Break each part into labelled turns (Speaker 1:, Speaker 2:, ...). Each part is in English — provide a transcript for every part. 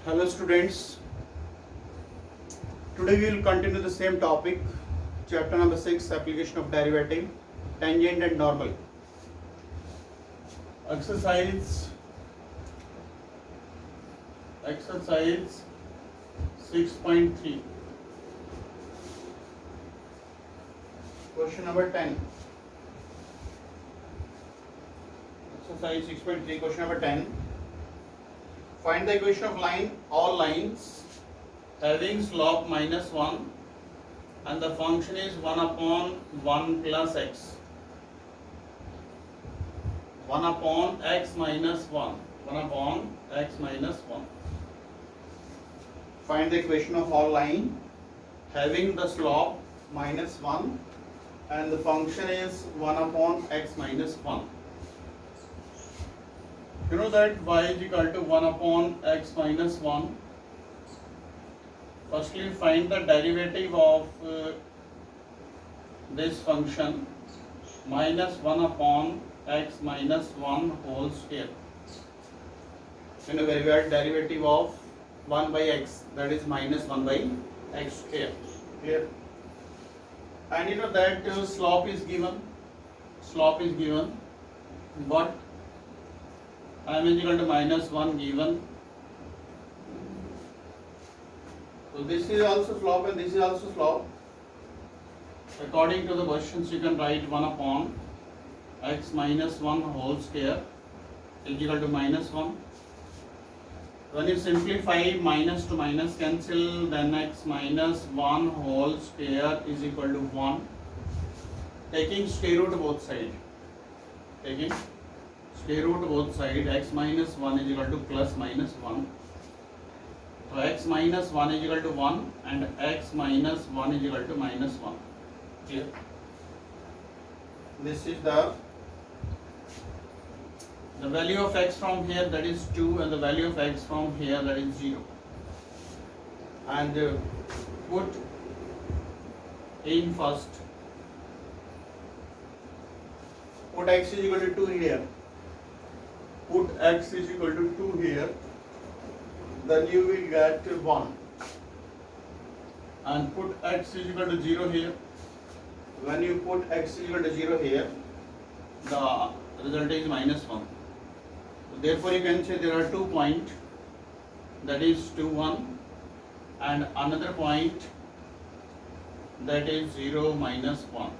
Speaker 1: Hello students, today we will continue the same topic, chapter number 6, application of derivative, tangent and normal. Exercise 6.3, question number 10. Exercise 6.3, question number 10. Find the equation of line, all lines having slope minus 1 and the function is 1 upon 1 plus x. 1 upon x minus 1. 1 upon x minus 1. Find the equation of all line having the slope minus 1 and the function is 1 upon x minus 1. You know that y is equal to 1 upon x minus 1. Firstly, find the derivative of this function minus 1 upon x minus 1 whole square. You know very well derivative of 1 by x, that is minus 1 by x square. Clear? And you know that slope is given, but m is equal to minus 1 given. So this is also slope and this is also slope. According to the questions, you can write 1 upon x minus 1 whole square is equal to minus 1. When you simplify minus to minus cancel, then x minus 1 whole square is equal to 1. Taking square root both sides. X minus 1 is equal to plus minus 1. So x minus 1 is equal to 1 and x minus 1 is equal to minus 1. Clear? This is the value of x from here, that is 2, and the value of x from here, that is 0. And put in first. Put x is equal to 2 here. Put x is equal to 2 here. Then you will get 1. And put x is equal to 0 here. When you put x is equal to 0 here, the result is minus 1. Therefore, you can say there are 2 points, that is 2, 1, and another point, that is 0, minus 1.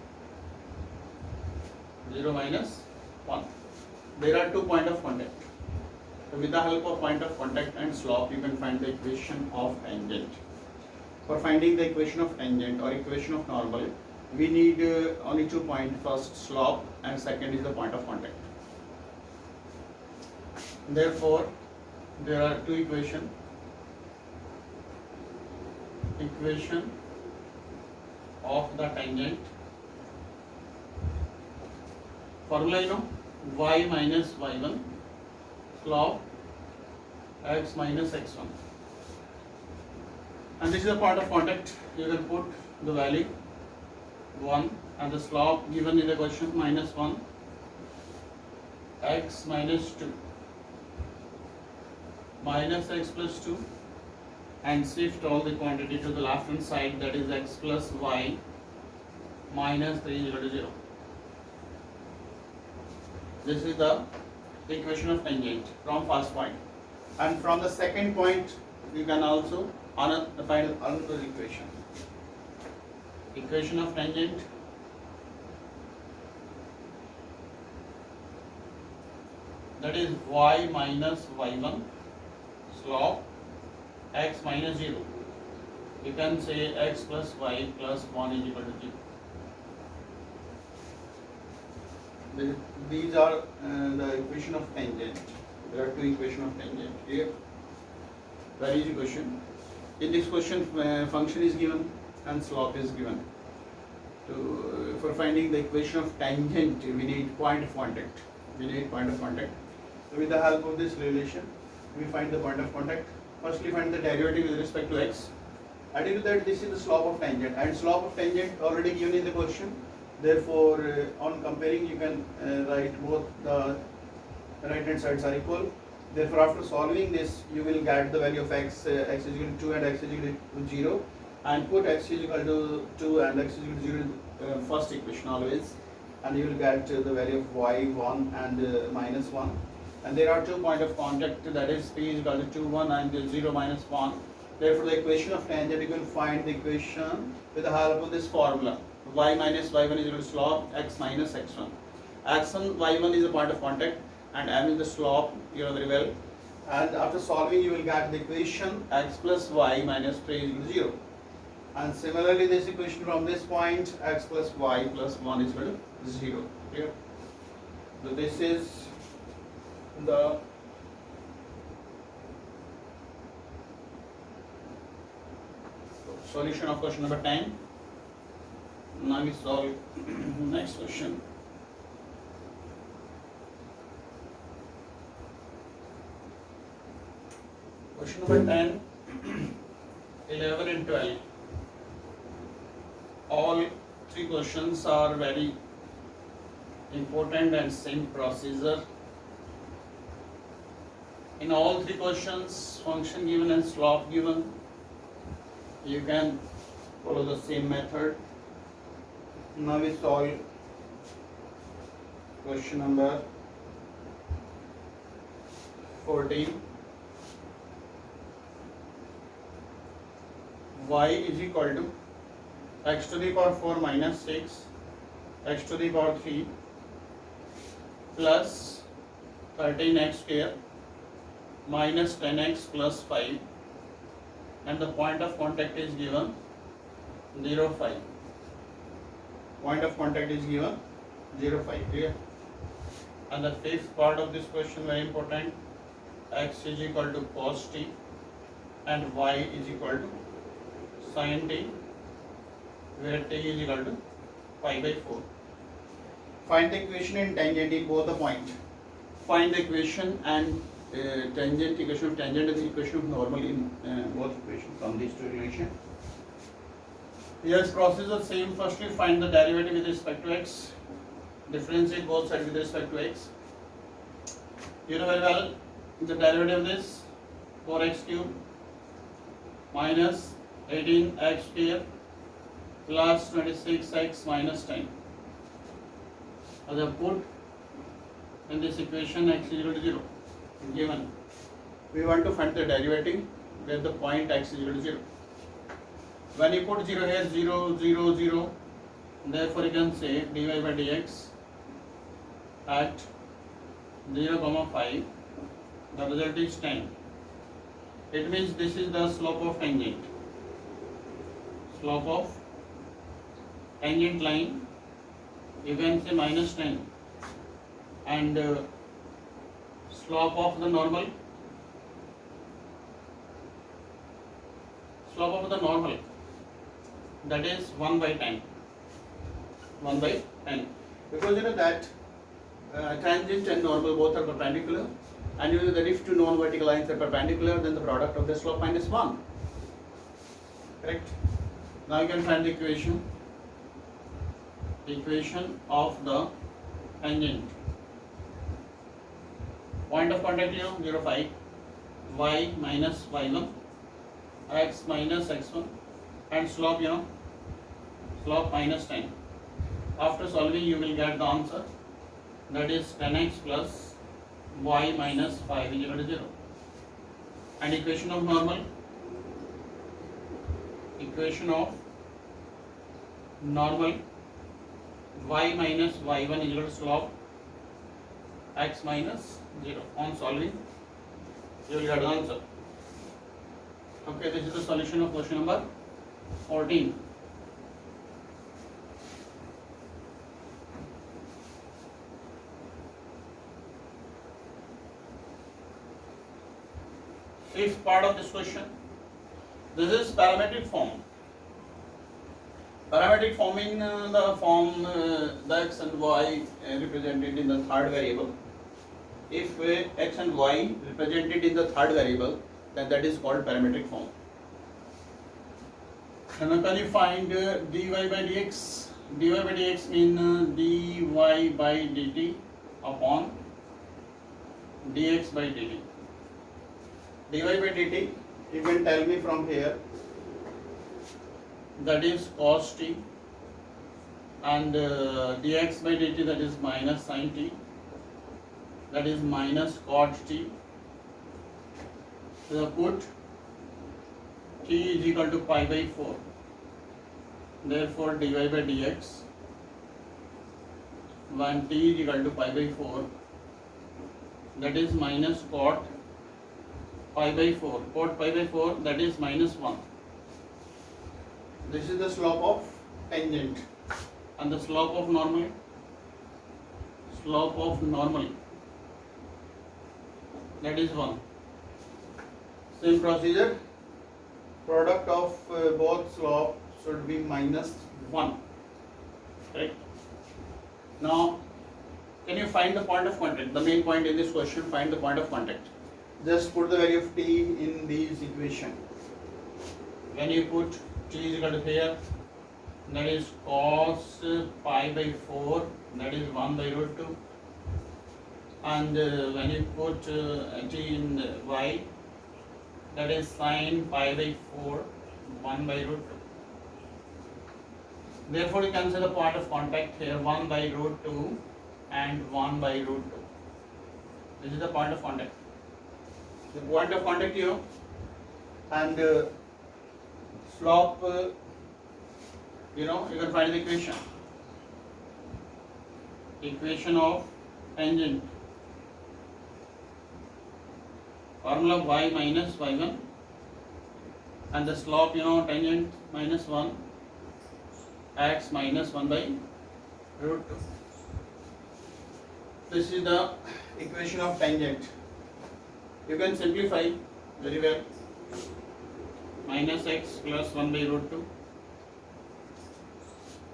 Speaker 1: 0, minus 1. There are 2 points of contact. So with the help of point of contact and slope, you can find the equation of tangent. For finding the equation of tangent or equation of normal, we need only 2 points. First slope and second is the point of contact. Therefore, there are 2 equations. Equation of the tangent. Formula you know, y minus y1 slope x minus x1. And this is the point of contact. You can put the value 1 and the slope given in the question minus 1 x minus 2 minus x plus 2 and shift all the quantity to the left hand side, that is x plus y minus 3 is equal to 0. This is the equation of tangent from first point. And from the second point, you can also find another equation. Equation of tangent. That is y minus y1 slope x minus 0. You can say x plus y plus 1 is equal to 0. These are the equation of tangent. There are 2 equations of tangent. Here, very easy question. In this question, function is given and slope is given. For finding the equation of tangent, we need point of contact. So with the help of this relation, we find the point of contact. Firstly, find the derivative with respect to x. I tell you that this is the slope of tangent, and slope of tangent already given in the question. Therefore, on comparing, you can write both the right hand sides are equal. Therefore, after solving this, you will get the value of x, x is equal to 2 and x is equal to 0, and put x is equal to 2 and x is equal to 0 in first equation always, and you will get the value of y 1 and minus 1. And there are 2 points of contact, that is p is equal to 2, 1 and 0 minus 1. Therefore, the equation of tangent, you will find the equation with the help of this formula. Y minus y1 is equal to slope x minus x1. x1, y1 is a point of contact and m is the slope, you know very well. And after solving, you will get the equation x plus y minus 3 is equal to 0. And similarly, this equation from this point, x plus y plus 1 is equal to 0. Clear? So this is the solution of question number 10. Now we solve next question. Question number 10, 11 and 12. All 3 questions are very important and same procedure. In all 3 questions, function given and slope given. You can follow the same method. Now we solve question number 14. Y is equal to x to the power 4 minus 6, x to the power 3 plus 13x square minus 10x plus 5, and the point of contact is given 0, 5. Point of contact is given 0, 5. Clear? And the 5th part of this question, very important, x is equal to cos t and y is equal to sin t, where t is equal to pi by 4. Find the equation and tangent in both the points. Find the equation and tangent, equation of tangent is the equation of normal in both equations from these 2 relations. Yes, procedure same. Firstly, find the derivative with respect to x. Differentiate both sides with respect to x. You know very well the derivative of this 4x cube minus 18x square plus 26x minus 10. As I put in this equation, x is equal to 0. Given, we want to find the derivative where the point x is equal to 0. When you put 0 here, 0, 0, 0, therefore you can say dy by dx at 0, 5, the result is 10. It means this is the slope of tangent. Slope of tangent line, you can say minus 10, and slope of the normal, that is 1 by 10. 1 by 10. Because you know that tangent and normal both are perpendicular, and you know that if 2 non-vertical lines are perpendicular, then the product of the slope minus 1. Correct? Now you can find the equation of the tangent. Point of contact, 0, 5, y minus y1, x minus x1, and slope, slope minus 10. After solving, you will get the answer, that is 10x plus y minus 5 is equal to 0. And equation of normal, y minus y1 is equal to slope x minus 0. On solving, you will get the answer. Okay, this is the solution of question number 14. Fifth part of this question. This is parametric form. Parametric form in the form the x and y represented in the third variable. If x and y represented in the third variable, then that is called parametric form. And now can you find dy by dx? Dy by dx means dy by dt upon dx by dt. dy by dt, you can tell me from here, that is cos t, and dx by dt, that is minus sin t, that is minus cot t. So put t is equal to pi by 4. Therefore dy by dx, when t is equal to pi by 4, that is minus cot pi by 4. Cot pi by 4, that is minus 1. This is the slope of tangent, and the slope of normal. Slope of normal, that is 1. Same procedure. Product of both slope should be minus 1. Correct? Now, can you find the point of contact? The main point in this question, find the point of contact. Just put the value of t in this equation. When you put t is equal to here, that is cos pi by 4, that is 1 by root 2. And when you put t in y, that is sin pi by 4, 1 by root 2. Therefore, you can say the point of contact here 1 by root 2 and 1 by root 2. This is the point of contact. The point of contact here, and slope, you can find the equation. Equation of tangent. Formula y minus y1, and the slope, tangent minus 1, x minus 1 by root 2. This is the equation of tangent. You can simplify very well. Minus x plus 1 by root 2.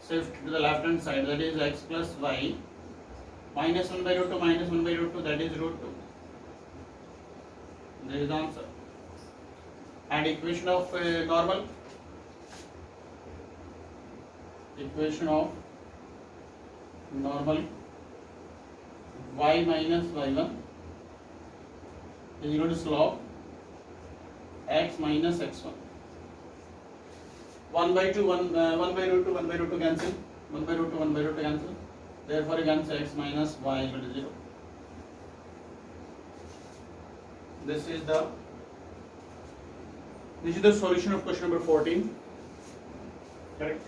Speaker 1: Shift to the left hand side, that is x plus y. Minus 1 by root 2 minus 1 by root 2, that is root 2. There is the answer. And equation of normal. Equation of normal, y minus y1 is equal to slope x minus x1. 1 by 2, 1 by root 2, 1 by root 2 cancel. 1 by root 2, 1 by root 2 cancel. Therefore, you can say x minus y equal to 0. This is the solution of question number 14. Correct?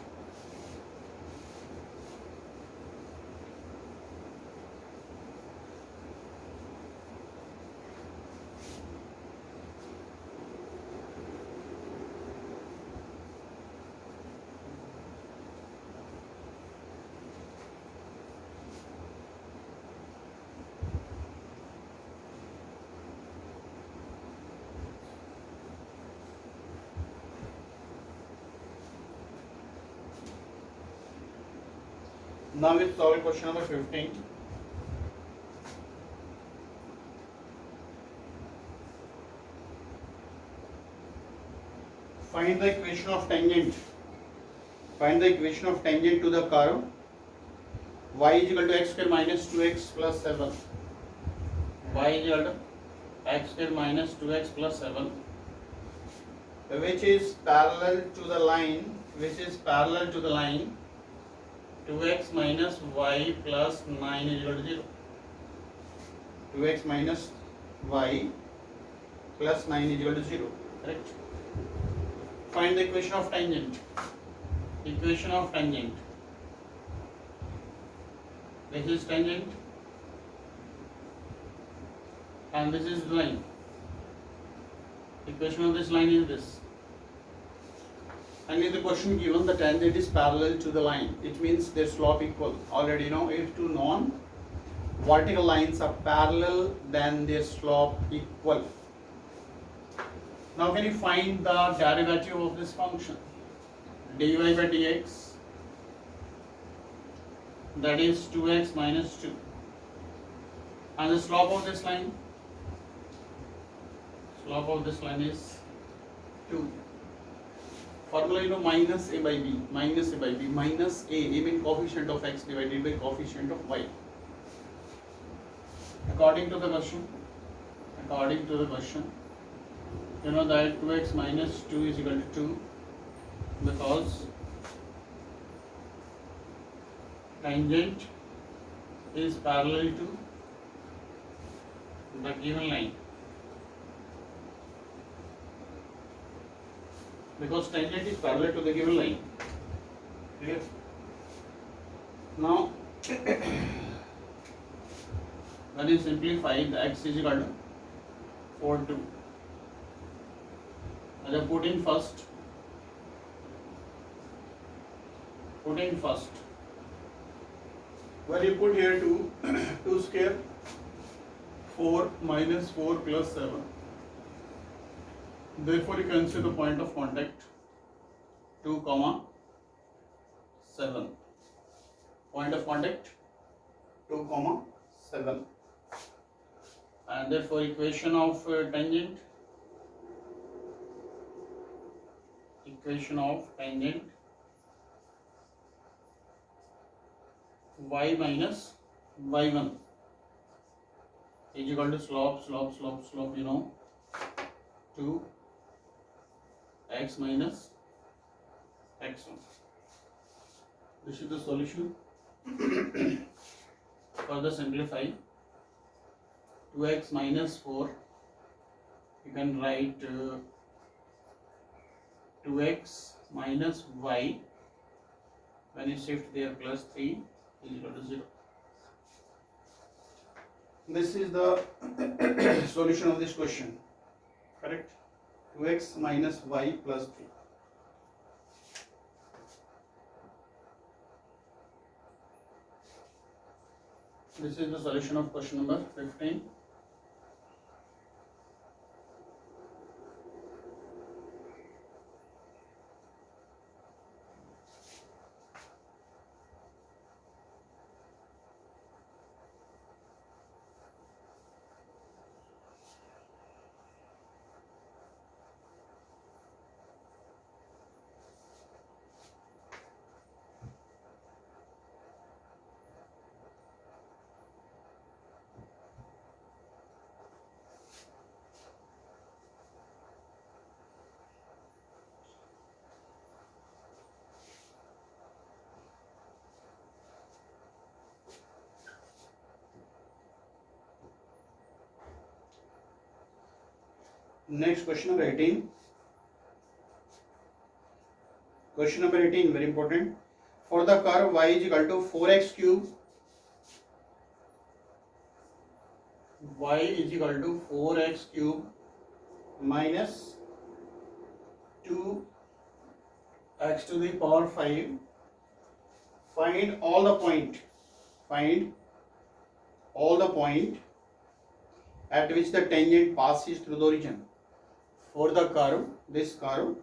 Speaker 1: Now we solve question number 15. Find the equation of tangent. Find the equation of tangent to the curve y is equal to x square minus 2x plus 7. Y is equal to x square minus 2x plus 7, which is parallel to the line. 2x minus y plus 9 is equal to 0. 2x minus y plus 9 is equal to 0. Correct? Find the equation of tangent. Equation of tangent. This is tangent and this is line. Equation of this line is this. And in the question given, the tangent is parallel to the line. It means their slope equal. Already if two non-vertical lines are parallel, then their slope equal. Now can you find the derivative of this function? dy by dx, that is 2x minus 2. And the slope of this line? Slope of this line is 2. Formula minus a by b, minus a by b, minus a means coefficient of x divided by coefficient of y. According to the question, You know that 2x minus 2 is equal to 2 because tangent is parallel to the given line. Because tangent is parallel to the given line. Clear? Now, when you simplify, the x is equal to 4 2. And I put in first. When you put here 2, 2 square, 4 minus 4 plus 7. Therefore, you can see the point of contact 2, 7. Point of contact 2, 7. And therefore, equation of tangent y minus y1 is equal to slope, you know, 2 x minus x1. This is the solution. Further simplify, 2x minus 4, you can write 2x minus y, when you shift there plus 3 is equal to 0. This is the solution of this question, correct? 2x minus y plus 3. This is the solution of question number 15. Next question number 18. Question number 18, very important. For the curve y is equal to 4x cube, y is equal to 4x cube minus 2x to the power 5. Find all the point at which the tangent passes through the origin. For the curve, this curve,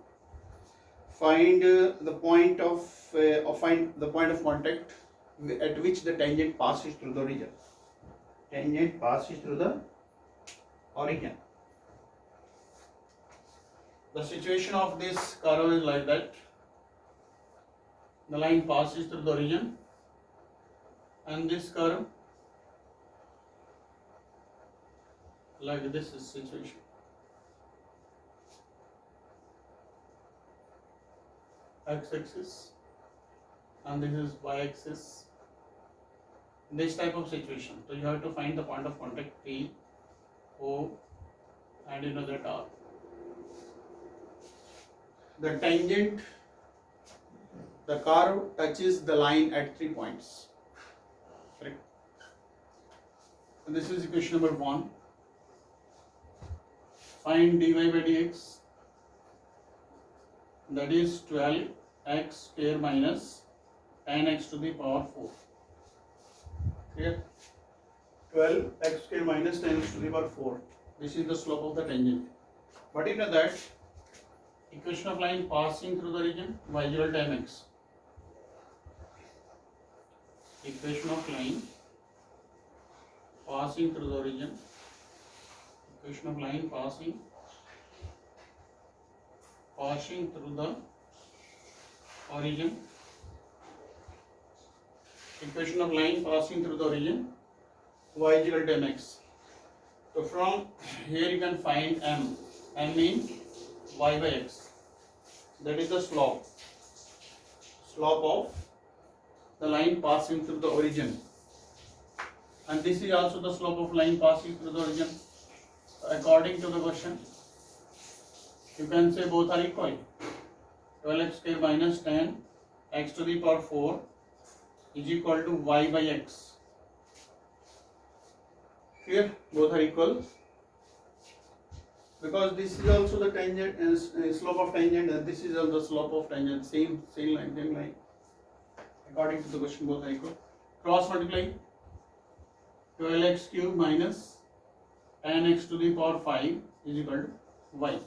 Speaker 1: find the point of contact at which the tangent passes through the origin. Tangent passes through the origin. The situation of this curve is like that. The line passes through the origin, and this curve, like this is situation. X-axis and this is y-axis. This type of situation. So you have to find the point of contact P, O, and you know that R. The tangent, the curve touches the line at 3 points. Correct. And this is equation number 1. Find dy by dx. That is 12x square minus 10x to the power 4. Clear? 12x square minus 10x to the power 4. This is the slope of the tangent. But you know that equation of line passing through the region y is equal to mx. Equation of line passing through the origin. Equation of line passing through the origin. Equation of line passing through the origin, y is equal to mx. So from here you can find m. n means y by x. That is the slope of the line passing through the origin, and this is also the slope of line passing through the origin. According to the question, you can say both are equal. 12x square minus 10 x to the power 4 is equal to y by x. Here both are equal, because this is also the tangent and slope of tangent, and this is also the slope of tangent, same line. According to the question, both are equal. Cross multiply. 12x cube minus 10x to the power 5 is equal to y.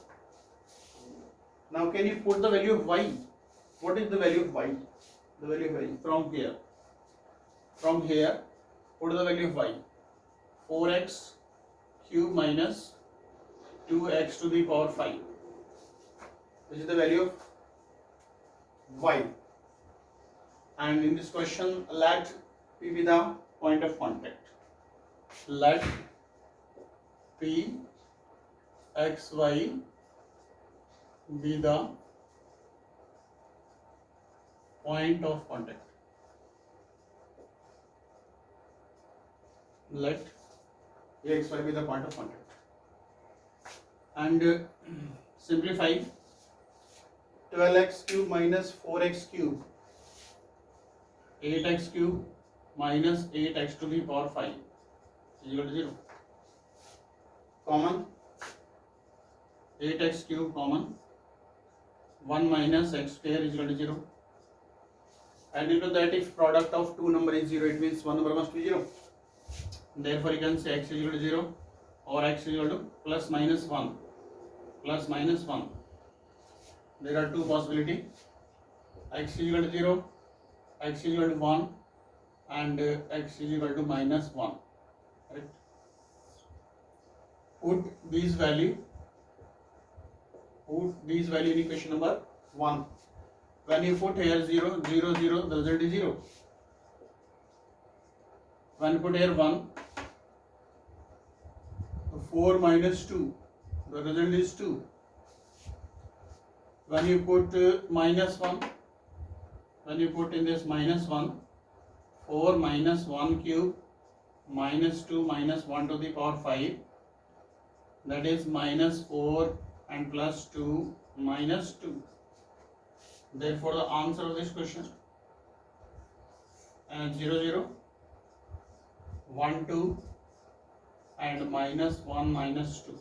Speaker 1: Now can you put the value of y? What is the value of y? The value of y from here. From here, put the value of y. 4x cube minus 2x to the power 5. This is the value of y. And in this question, let P be the point of contact. Let P x y be the point of contact. Let P x y be the point of contact. And simplify. 12x cube minus 4x cube, 8x cube minus 8x to the power 5 is equal to 0. Common, 8x cube common, 1 minus x square is equal to 0. And you know that if product of two number is 0, it means one number must be 0. Therefore you can say x is equal to 0 or x is equal to plus minus 1. Plus minus 1. There are two possibilities. X is equal to 0, x is equal to 1, and x is equal to minus 1. Right? Put these value in equation number 1. When you put here 0, 0, 0, the result is 0. When you put here 1, 4 minus 2, the result is 2. When you put minus 1, when you put in this minus 1, 4 minus 1 cube minus 2 minus 1 to the power 5, that is minus 4 and plus 2 minus 2. Therefore the answer of this question 0, 0, 1, 2 and minus 1 minus 2.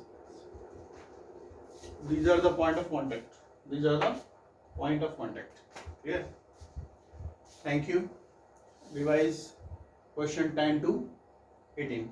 Speaker 1: These are the point of contact. These are the point of contact. Clear? Thank you. Revise question 10 to 18.